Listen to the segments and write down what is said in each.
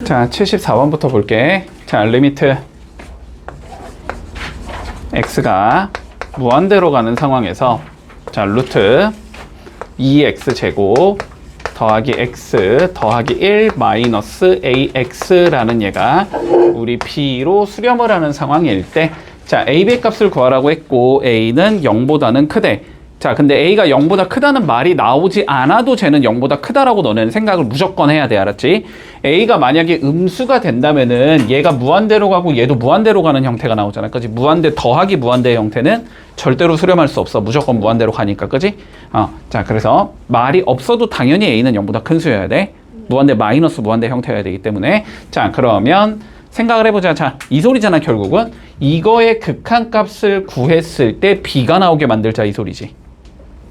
자, 74번부터 볼게. 자, 리미트 x가 무한대로 가는 상황에서 자, 루트 2x제곱 더하기 x 더하기 1 마이너스 ax라는 얘가 우리 b로 수렴을 하는 상황일 때 자, a,b 값을 구하라고 했고 a는 0보다는 크대. 자, 근데 a가 0보다 크다는 말이 나오지 않아도 쟤는 0보다 크다라고 너네는 생각을 무조건 해야 돼. 알았지? a가 만약에 음수가 된다면은 얘가 무한대로 가고 얘도 무한대로 가는 형태가 나오잖아. 그지? 무한대 더하기 무한대의 형태는 절대로 수렴할 수 없어. 무조건 무한대로 가니까. 그지? 자, 그래서 말이 없어도 당연히 a는 0보다 큰 수여야 돼. 무한대 마이너스 무한대 형태여야 되기 때문에. 자, 그러면 생각을 해보자. 자, 이 소리잖아. 결국은 이거의 극한값을 구했을 때 b가 나오게 만들자 이 소리지.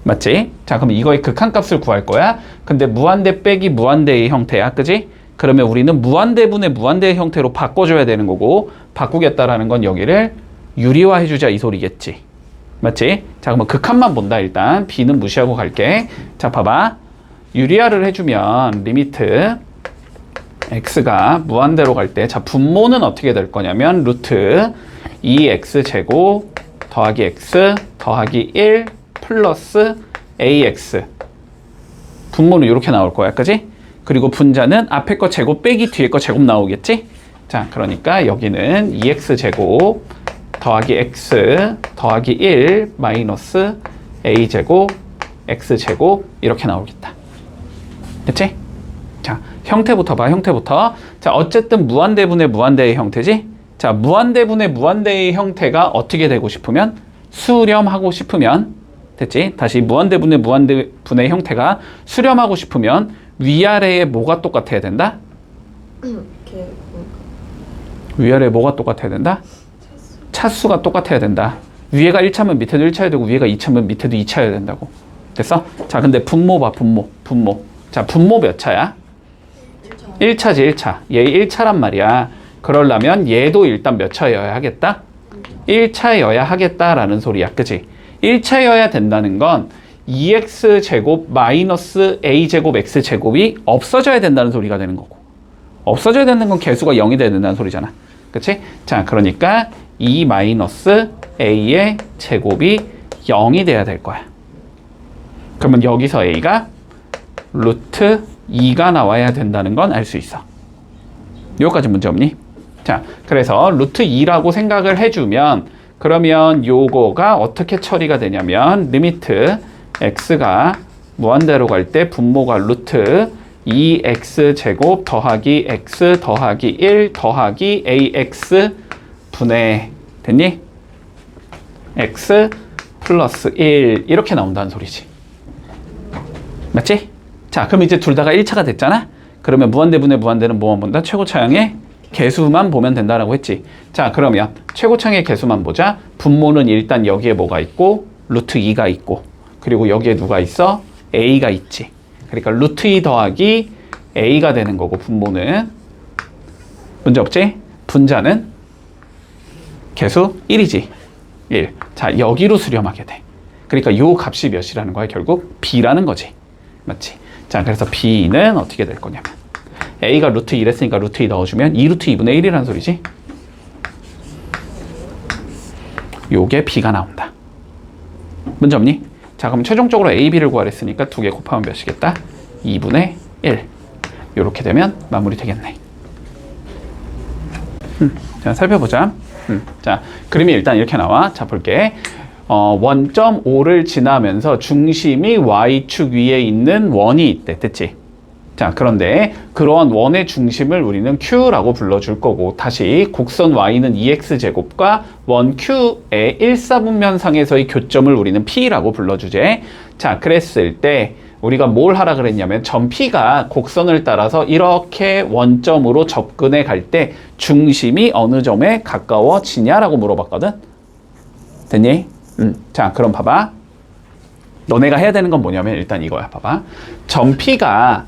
맞지? 자, 그럼 이거의 극한값을 구할 거야. 근데 무한대 빼기 무한대의 형태야. 그지? 그러면 우리는 무한대분의 무한대의 형태로 바꿔줘야 되는 거고, 바꾸겠다라는 건 여기를 유리화해주자 이 소리겠지. 맞지? 자, 그러면 극한만 본다. 일단 b는 무시하고 갈게. 자, 봐봐. 유리화를 해주면 리미트 x가 무한대로 갈 때, 자, 분모는 어떻게 될 거냐면 루트 2x제곱 더하기 x 더하기 1 플러스 ax. 분모는 이렇게 나올 거야. 그지? 그리고 분자는 앞에 거 제곱 빼기 뒤에 거 제곱 나오겠지? 자, 그러니까 여기는 2x제곱 더하기 x 더하기 1 마이너스 a제곱 x제곱 이렇게 나오겠다. 됐지? 자, 형태부터 봐. 형태부터. 자, 어쨌든 무한대분의 무한대의 형태지? 자, 무한대분의 무한대의 형태가 어떻게 되고 싶으면? 수렴하고 싶으면 됐지? 다시 무한대분의 무한대분의 형태가 수렴하고 싶으면 위아래에 뭐가 똑같아야 된다? 위아래에 뭐가 똑같아야 된다? 차수가 똑같아야 된다. 위에가 1차면 밑에도 1차여야 되고 위에가 2차면 밑에도 2차여야 된다고. 됐어? 자, 근데 분모 봐. 분모. 자, 분모 몇 차야? 1차지 1차. 얘 1차란 말이야. 그러려면 얘도 일단 몇 차여야 하겠다? 1차여야 하겠다라는 소리야. 그치? 1차여야 된다는 건 2x제곱 마이너스 a제곱 x제곱이 없어져야 된다는 소리가 되는 거고, 없어져야 되는 건 개수가 0이 돼야 된다는 소리잖아. 그치? 자, 그러니까 2 마이너스 a의 제곱이 0이 돼야 될 거야. 그러면 여기서 a가 루트 2가 나와야 된다는 건 알 수 있어. 여기까지 문제 없니? 자, 그래서 루트 2라고 생각을 해주면 그러면 요거가 어떻게 처리가 되냐면 리미트 x가 무한대로 갈 때 분모가 루트 2x제곱 더하기 x 더하기 1 더하기 ax 분의 됐니? x 플러스 1 이렇게 나온다는 소리지. 맞지? 자, 그럼 이제 둘 다가 1차가 됐잖아? 그러면 무한대분의 무한대는 뭐만 본다? 최고차항의 개수만 보면 된다라고 했지. 자, 그러면 최고차항의 개수만 보자. 분모는 일단 여기에 뭐가 있고 루트 2가 있고, 그리고 여기에 누가 있어? a가 있지. 그러니까 루트 2 더하기 a가 되는 거고, 분모는 문제 없지? 분자는 개수 1이지. 1. 자, 여기로 수렴하게 돼. 그러니까 요 값이 몇이라는 거야? 결국 b라는 거지. 맞지? 자, 그래서 b는 어떻게 될 거냐면 a가 루트 2 했으니까 루트 2 넣어주면 2 루트 2분의 1이라는 소리지. 요게 b가 나온다. 문제 없니? 자, 그럼 최종적으로 a, b를 구하랬으니까 2개 곱하면 몇이겠다? 2분의 1. 요렇게 되면 마무리 되겠네. 자, 살펴보자. 자, 그림이 일단 이렇게 나와. 자, 볼게. 원점 O를 지나면서 중심이 Y축 위에 있는 원이 있대. 됐지? 자, 그런데 그러한 원의 중심을 우리는 Q라고 불러줄 거고, 다시 곡선 Y는 2x제곱과 원 Q의 1사분면상에서의 교점을 우리는 P라고 불러주제. 자, 그랬을 때 우리가 뭘 하라 그랬냐면 점 P가 곡선을 따라서 이렇게 원점으로 접근해 갈 때 중심이 어느 점에 가까워지냐라고 물어봤거든. 됐니? 자, 그럼 봐봐. 너네가 해야 되는 건 뭐냐면 일단 이거야. 봐봐. 점 P가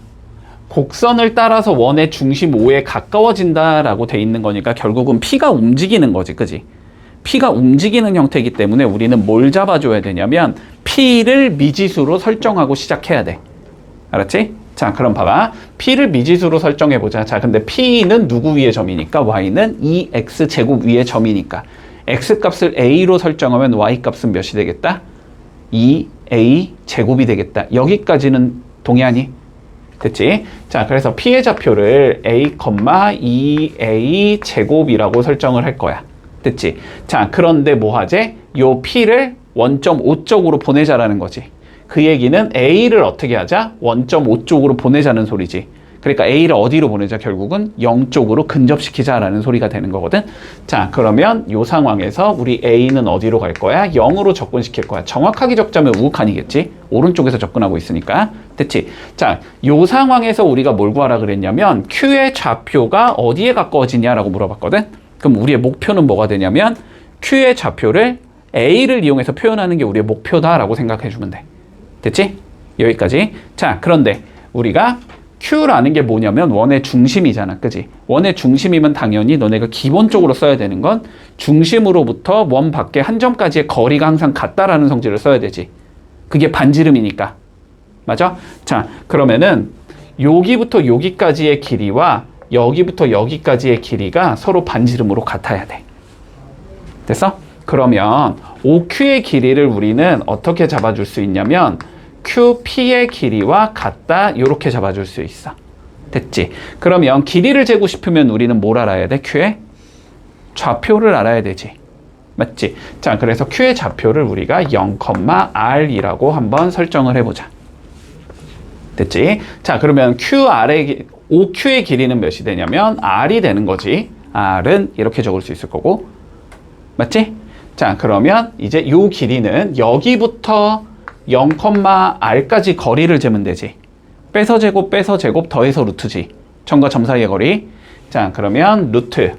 곡선을 따라서 원의 중심 O에 가까워진다라고 돼 있는 거니까 결국은 P가 움직이는 거지. 그지? P가 움직이는 형태이기 때문에 우리는 뭘 잡아줘야 되냐면 P를 미지수로 설정하고 시작해야 돼. 알았지? 자, 그럼 봐봐. P를 미지수로 설정해보자. 자, 근데 P는 누구 위의 점이니까? Y는 2X제곱 위의 점이니까. X값을 A로 설정하면 Y값은 몇이 되겠다? 2A제곱이 되겠다. 여기까지는 동의하니? 됐지? 자, 그래서 P의 좌표를 A, 2A제곱이라고 설정을 할 거야. 됐지? 자, 그런데 뭐 하지? 요 P를 원점5 쪽으로 보내자라는 거지. 그 얘기는 A를 어떻게 하자? 원점5 쪽으로 보내자는 소리지. 그러니까 A를 어디로 보내자? 결국은 0 쪽으로 근접시키자라는 소리가 되는 거거든. 자, 그러면 이 상황에서 우리 A는 어디로 갈 거야? 0으로 접근시킬 거야. 정확하게 적자면 우극한이겠지? 오른쪽에서 접근하고 있으니까. 됐지? 자, 이 상황에서 우리가 뭘 구하라 그랬냐면 Q의 좌표가 어디에 가까워지냐라고 물어봤거든. 그럼 우리의 목표는 뭐가 되냐면 Q의 좌표를 A를 이용해서 표현하는 게 우리의 목표다라고 생각해 주면 돼. 됐지? 여기까지. 자, 그런데 우리가 Q라는 게 뭐냐면 원의 중심이잖아. 그지? 원의 중심이면 당연히 너네가 기본적으로 써야 되는 건 중심으로부터 원 밖에 한 점까지의 거리가 항상 같다라는 성질을 써야 되지. 그게 반지름이니까. 맞아? 자, 그러면은 여기부터 여기까지의 길이와 여기부터 여기까지의 길이가 서로 반지름으로 같아야 돼. 됐어? 그러면 OQ의 길이를 우리는 어떻게 잡아줄 수 있냐면 QP의 길이와 같다 이렇게 잡아줄 수 있어. 됐지? 그러면 길이를 재고 싶으면 우리는 뭘 알아야 돼? Q의 좌표를 알아야 되지. 맞지? 자, 그래서 Q의 좌표를 우리가 0,R이라고 한번 설정을 해보자. 됐지? 자, 그러면 OQ의 길이는 몇이 되냐면 R이 되는 거지. R은 이렇게 적을 수 있을 거고. 맞지? 자, 그러면 이제 요 길이는 여기부터 0,R까지 거리를 재면 되지. 빼서 제곱 더해서 루트지. 점과 점 사이의 거리. 자, 그러면 루트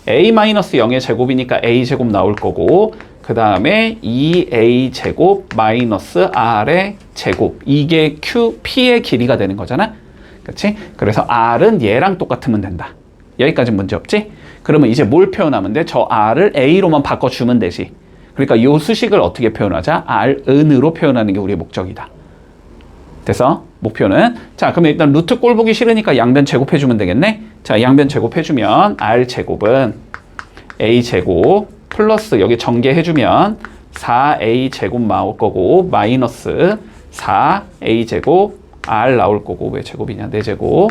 A-0의 제곱이니까 A제곱 나올 거고, 그 다음에 2A제곱 마이너스 R의 제곱. 이게 QP의 길이가 되는 거잖아. 그렇지? 그래서 R은 얘랑 똑같으면 된다. 여기까지는 문제 없지? 그러면 이제 뭘 표현하면 돼? 저 R을 A로만 바꿔주면 되지. 그러니까 이 수식을 어떻게 표현하자? R은으로 표현하는 게 우리의 목적이다. 됐어? 목표는? 자, 그러면 일단 루트 꼴 보기 싫으니까 양변 제곱해주면 되겠네? 자, 양변 제곱해주면 R제곱은 A제곱 플러스 여기 전개해주면 4A제곱 나올 거고 마이너스 4A제곱 R 나올 거고 왜 제곱이냐? 4제곱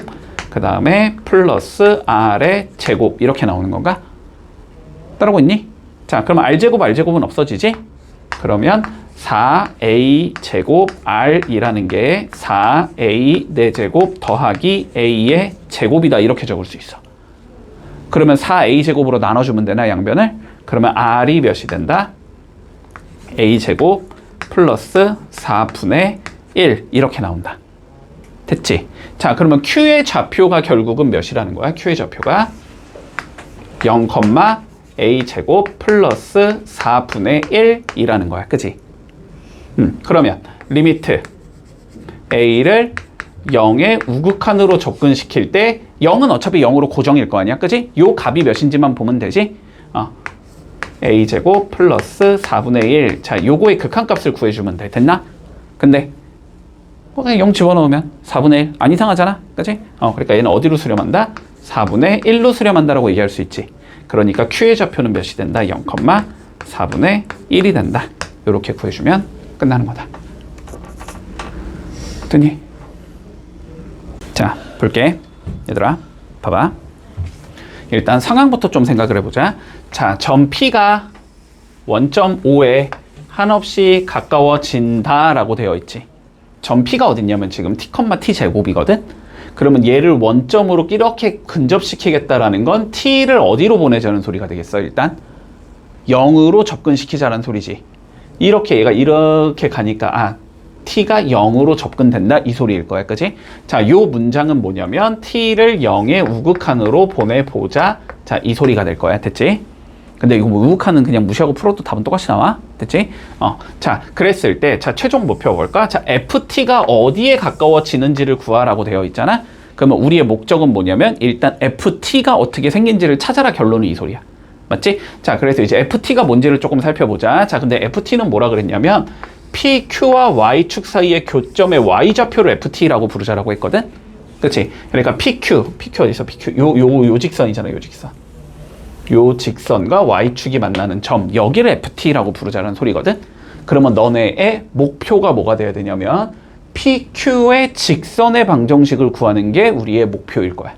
그 다음에 플러스 R의 제곱 이렇게 나오는 건가? 따라오고 있니? 자, 그럼 R제곱은 없어지지? 그러면 4A제곱 R이라는 게 4A 4제곱 더하기 A의 제곱이다 이렇게 적을 수 있어. 그러면 4A제곱으로 나눠주면 되나 양변을? 그러면 R이 몇이 된다? A제곱 플러스 4분의 1 이렇게 나온다. 됐지? 자, 그러면 Q의 좌표가 결국은 몇이라는 거야? Q의 좌표가 0, A제곱 플러스 4분의 1이라는 거야. 그지? 그러면 리미트 A를 0의 우극한으로 접근시킬 때 0은 어차피 0으로 고정일 거 아니야. 그지? 요 값이 몇인지만 보면 되지? A제곱 플러스 4분의 1. 자, 요거의 극한값을 구해주면 돼. 됐나? 근데 그냥 0 집어넣으면 4분의 1. 안 이상하잖아. 그치? 그러니까 얘는 어디로 수렴한다? 4분의 1로 수렴한다라고 얘기할 수 있지. 그러니까 Q의 좌표는 몇이 된다? 0, 4분의 1이 된다. 이렇게 구해주면 끝나는 거다. 됐니? 자, 볼게. 얘들아, 봐봐. 일단 상황부터 좀 생각을 해보자. 자, 점 P가 원점 O에 한없이 가까워진다라고 되어 있지. 점 P가 어딨냐면 지금 T, T 제곱이거든? 그러면 얘를 원점으로 이렇게 근접시키겠다라는 건 T를 어디로 보내자는 소리가 되겠어, 일단? 0으로 접근시키자는 소리지. 이렇게 얘가 이렇게 가니까, T가 0으로 접근된다? 이 소리일 거야, 그지? 자, 요 문장은 뭐냐면, T를 0의 우극한으로 보내보자. 자, 이 소리가 될 거야, 됐지? 근데 이거 뭐 우극한은 그냥 무시하고 풀어도 답은 똑같이 나와? 됐지? 자, 그랬을 때, 자, 최종 목표 볼까? 자, FT가 어디에 가까워지는지를 구하라고 되어 있잖아? 그러면 우리의 목적은 뭐냐면, 일단 FT가 어떻게 생긴지를 찾아라 결론은 이 소리야. 맞지? 자, 그래서 이제 FT가 뭔지를 조금 살펴보자. 자, 근데 FT는 뭐라 그랬냐면, PQ와 Y축 사이의 교점의 Y좌표를 FT라고 부르자라고 했거든? 그치? 그러니까 PQ 어디서 PQ? 요 직선이잖아, 요 직선. 요 직선과 Y축이 만나는 점, 여기를 FT라고 부르자는 소리거든? 그러면 너네의 목표가 뭐가 돼야 되냐면 PQ의 직선의 방정식을 구하는 게 우리의 목표일 거야.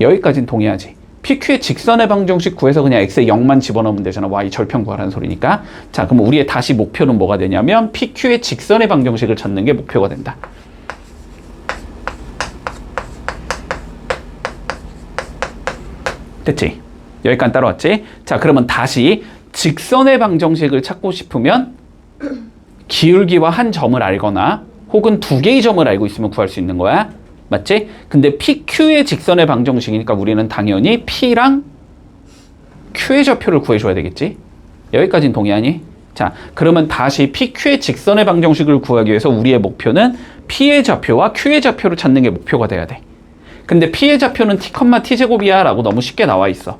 여기까진 동의하지? PQ의 직선의 방정식 구해서 그냥 X에 0만 집어넣으면 되잖아. Y 절편 구하라는 소리니까. 자, 그럼 우리의 다시 목표는 뭐가 되냐면 PQ의 직선의 방정식을 찾는 게 목표가 된다. 됐지? 여기까지 따라왔지? 자, 그러면 다시 직선의 방정식을 찾고 싶으면 기울기와 한 점을 알거나 혹은 두 개의 점을 알고 있으면 구할 수 있는 거야. 맞지? 근데 PQ의 직선의 방정식이니까 우리는 당연히 P랑 Q의 좌표를 구해줘야 되겠지? 여기까지는 동의하니? 자, 그러면 다시 PQ의 직선의 방정식을 구하기 위해서 우리의 목표는 P의 좌표와 Q의 좌표를 찾는 게 목표가 돼야 돼. 근데 P의 좌표는 T, T제곱이야 라고 너무 쉽게 나와 있어.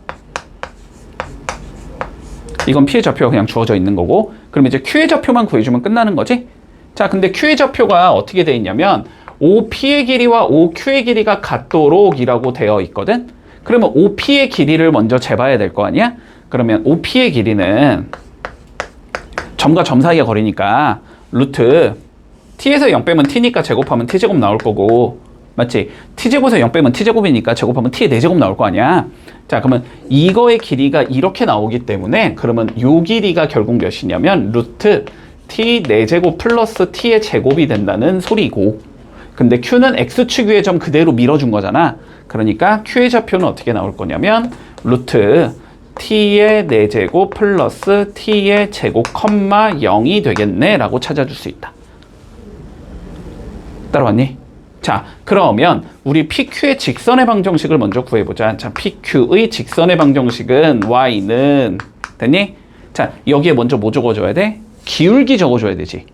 이건 P의 좌표가 그냥 주어져 있는 거고, 그럼 이제 Q의 좌표만 구해주면 끝나는 거지? 자, 근데 Q의 좌표가 어떻게 돼 있냐면 OP의 길이와 OQ의 길이가 같도록 이라고 되어 있거든? 그러면 OP의 길이를 먼저 재봐야 될 거 아니야? 그러면 OP의 길이는 점과 점 사이의 거리니까 루트 T에서 0 빼면 T니까 제곱하면 T제곱 나올 거고, 맞지? T제곱에서 0 빼면 T제곱이니까 제곱하면 T의 4제곱 나올 거 아니야? 자, 그러면 이거의 길이가 이렇게 나오기 때문에 그러면 요 길이가 결국 몇이냐면 루트 T 4제곱 플러스 T의 제곱이 된다는 소리고, 근데 Q는 X축 위의 점 그대로 밀어준 거잖아. 그러니까 Q의 좌표는 어떻게 나올 거냐면 루트 T의 4제곱 플러스 T의 제곱 컴마 0이 되겠네 라고 찾아줄 수 있다. 따라왔니? 자, 그러면 우리 PQ의 직선의 방정식을 먼저 구해보자. 자, PQ의 직선의 방정식은 Y는 됐니? 자, 여기에 먼저 뭐 적어줘야 돼? 기울기 적어줘야 되지.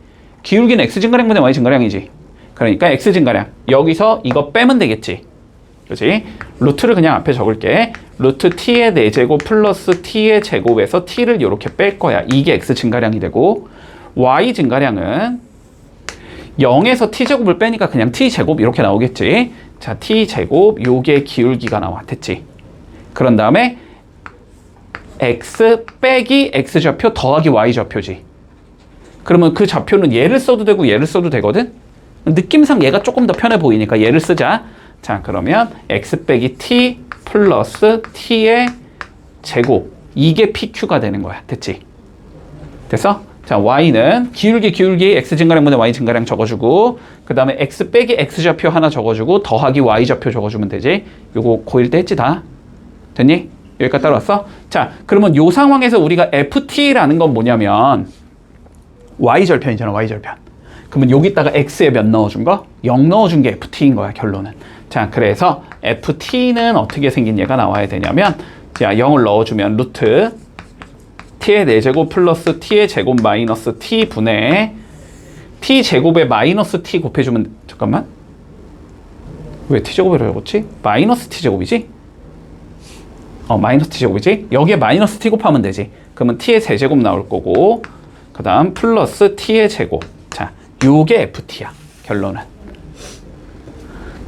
기울기는 X 증가량분의 Y 증가량이지. 그러니까 X 증가량. 여기서 이거 빼면 되겠지. 그렇지? 루트를 그냥 앞에 적을게. 루트 T의 4제곱 플러스 T의 제곱에서 T를 이렇게 뺄 거야. 이게 X 증가량이 되고, Y 증가량은 0에서 T제곱을 빼니까 그냥 T제곱 이렇게 나오겠지. 자, T제곱, 요게 기울기가 나와. 됐지? 그런 다음에 X 빼기 X좌표 더하기 Y좌표지. 그러면 그 좌표는 얘를 써도 되고 얘를 써도 되거든? 느낌상 얘가 조금 더 편해 보이니까 얘를 쓰자. 자, 그러면 X 빼기 T 플러스 T의 제곱. 이게 PQ가 되는 거야. 됐지? 됐어? 자, Y는 기울기 X 증가량분의 Y 증가량 적어주고, 그 다음에 X 빼기 X좌표 하나 적어주고 더하기 Y좌표 적어주면 되지. 요거 고1 때 했지 다. 됐니? 여기까지 따라왔어? 자, 그러면 요 상황에서 우리가 FT라는 건 뭐냐면 Y절편이잖아, Y절편. 그러면 여기다가 X에 몇 넣어준 거? 0 넣어준 게 FT인 거야, 결론은. 자, 그래서 FT는 어떻게 생긴 얘가 나와야 되냐면, 자, 0을 넣어주면 루트 T의 4제곱 플러스 T의 제곱 마이너스 T 분의 T 제곱에 마이너스 T 곱해주면, 잠깐만. 왜 T제곱으로 적었지? 마이너스 T제곱이지? 마이너스 T제곱이지? 여기에 마이너스 T 곱하면 되지. 그러면 T의 세제곱 나올 거고, 그 다음 플러스 T의 제곱. 자, 요게 FT야, 결론은.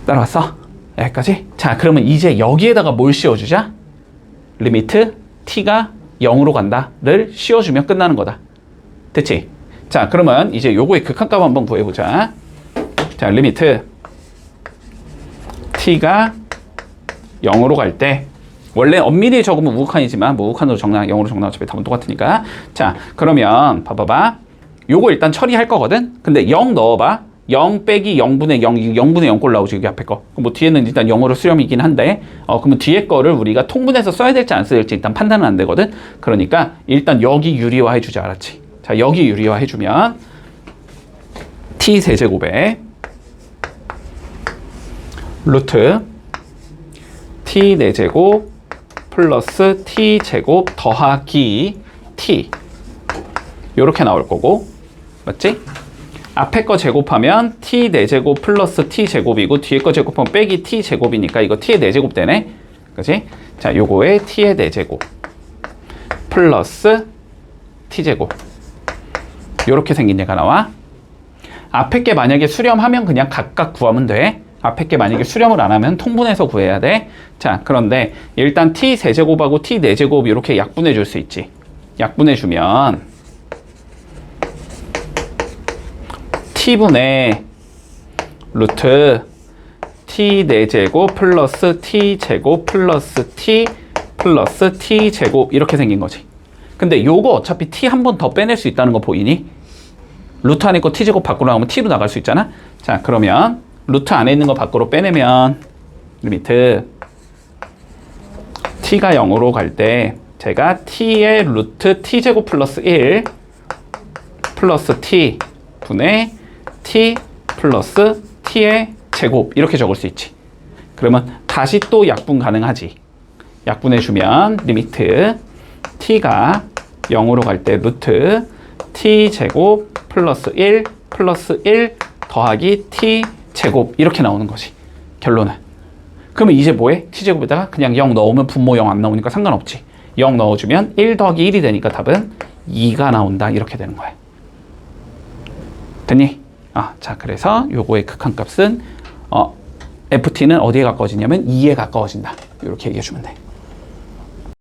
따라왔어? 여기까지? 자, 그러면 이제 여기에다가 뭘 씌워주자? 리미트 T가 0으로 간다를 씌워주면 끝나는 거다. 됐지? 자, 그러면 이제 요거의 극한값 한번 구해보자. 자, 리미트 T가 0으로 갈 때, 원래 엄밀히 적으면 무극한이지만 무극한으로 적나 0으로 적나 어차피 답은 똑같으니까. 자, 그러면 봐봐봐. 요거 일단 처리할 거거든? 근데 0 넣어봐. 0 빼기 0분의 0, 0분의 0꼴 나오지, 여기 앞에 거. 뭐 뒤에는 일단 0으로 수렴이긴 한데, 그러면 뒤에 거를 우리가 통분해서 써야 될지 안 써야 될지 일단 판단은 안 되거든? 그러니까 일단 여기 유리화 해주자, 알았지? 자, 여기 유리화 해주면 T 세제곱에 루트 T 4제곱 플러스 T 제곱 더하기 T 요렇게 나올 거고, 맞지? 앞에 거 제곱하면 T 4제곱 플러스 T 제곱이고 뒤에 거 제곱하면 빼기 T 제곱이니까 이거 T의 4제곱 되네. 그치? 자, 요거에 T의 4제곱 플러스 T 제곱 이렇게 생긴 얘가 나와. 앞에 게 만약에 수렴하면 그냥 각각 구하면 돼. 앞에 게 만약에 수렴을 안 하면 통분해서 구해야 돼. 자, 그런데 일단 t 세제곱하고 t 4제곱 이렇게 약분해 줄 수 있지. 약분해 주면 t분의 루트 t 4제곱 플러스 t 제곱 플러스 t 플러스 t 제곱 이렇게 생긴 거지. 근데 요거 어차피 t 한 번 더 빼낼 수 있다는 거 보이니? 루트 안에 거 t 제곱 밖으로 나오면 t로 나갈 수 있잖아. 자, 그러면 루트 안에 있는 거 밖으로 빼내면 리미트 t가 0으로 갈 때 제가 t의 루트 t 제곱 플러스 1 플러스 t 분의 t 플러스 t의 제곱 이렇게 적을 수 있지. 그러면 다시 또 약분 가능하지. 약분해주면 리미트 t가 0으로 갈 때 루트 t 제곱 플러스 1 플러스 1 더하기 t 제곱 이렇게 나오는 거지. 결론은. 그러면 이제 뭐해? t 제곱에다가 그냥 0 넣으면 분모 0 안 나오니까 상관없지. 0 넣어주면 1 더하기 1이 되니까 답은 2가 나온다. 이렇게 되는 거야. 됐니? 자, 그래서 요거의 극한값은 FT는 어디에 가까워지냐면 2에 가까워진다. 이렇게 얘기해 주면 돼.